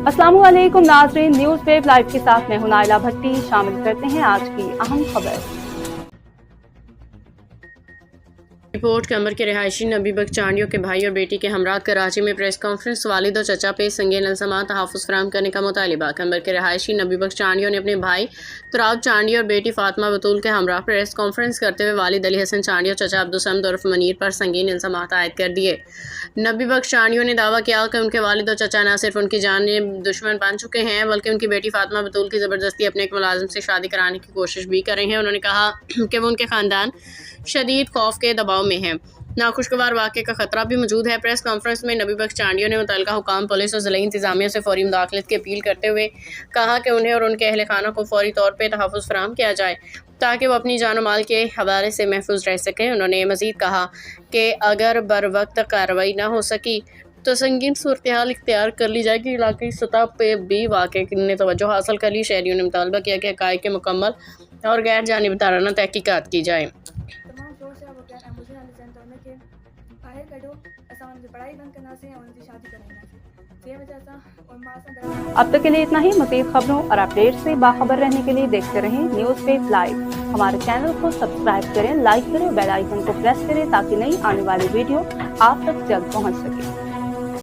अस्सलामु अलैकुम नाज़रीन, न्यूज़ वेब लाइव के साथ मैं हूं नाइला भट्टी। शामिल करते हैं आज की अहम खबर। रिपोर्ट कमर के रिहायशी नबी बख्श चांडियों के भाई और बेटी के हमरा कराची में प्रेस कॉन्फ्रेंस, वालिद और चचा पे संगीन इल्ज़ामात तहफ़्फ़ुज़ फराहम करने का मुतालिबा। कमर के रिहायशी नबी बख्श चांडियों ने अपने भाई तुराब चांडी और बेटी फातिमा बतूल के हमरा प्रेस कॉन्फ्रेंस करते हुए वालिद अली हसन चांडी और चचा अब्दुल उर्फ मनीर पर संगीन इल्ज़ामात आयद कर दिए। नबी बख्श चांडियों ने दावा किया कि उनके वालिद और चचा न सिर्फ उनकी जान दुश्मन बन चुके हैं बल्कि उनकी बेटी फातिमा बतूल की ज़बरदस्ती अपने एक मुलाजिम से शादी कराने की कोशिश भी कर रहे हैं। उन्होंने कहा कि वो उनके ख़ानदान शदीद खौफ के दबाव में हैं। नाखुशगवार वाक़े का खतरा भी मौजूद है। प्रेस कॉन्फ्रेंस में नबी बख्श चांडियों ने मुतल्लिका हुकाम, पुलिस और ज़िला इंतज़ामिया से फौरी मुदाखलत की अपील करते हुए कहा कि उन्हें और उनके अहल खाना को फौरी तौर पर तहफ़्फ़ुज़ फराहम किया जाए ताकि वो अपनी जान और माल के हवाले से महफूज रह सकें। उन्होंने मज़ीद कहा कि अगर बर वक्त कार्रवाई न हो सकी तो संगीन सूरत हाल इख्तियार कर ली जाएगी। इलाक़ाई सतह पर भी वाक़े ने तवज्जो हासिल कर ली। शहरियों ने मुतालबा किया कि हक़ाइक़ की मुकम्मल और गैर जानिबदाराना तहक़ीक़ात की जाए। अब तक के लिए इतना ही। मज़ीद खबरों और अपडेट से बाखबर रहने के लिए देखते रहें न्यूज़ वेब लाइव। हमारे चैनल को सब्सक्राइब करें, लाइक करें, बेल आइकन को प्रेस करें ताकि नई आने वाली वीडियो आप तक जल्द पहुंच सके।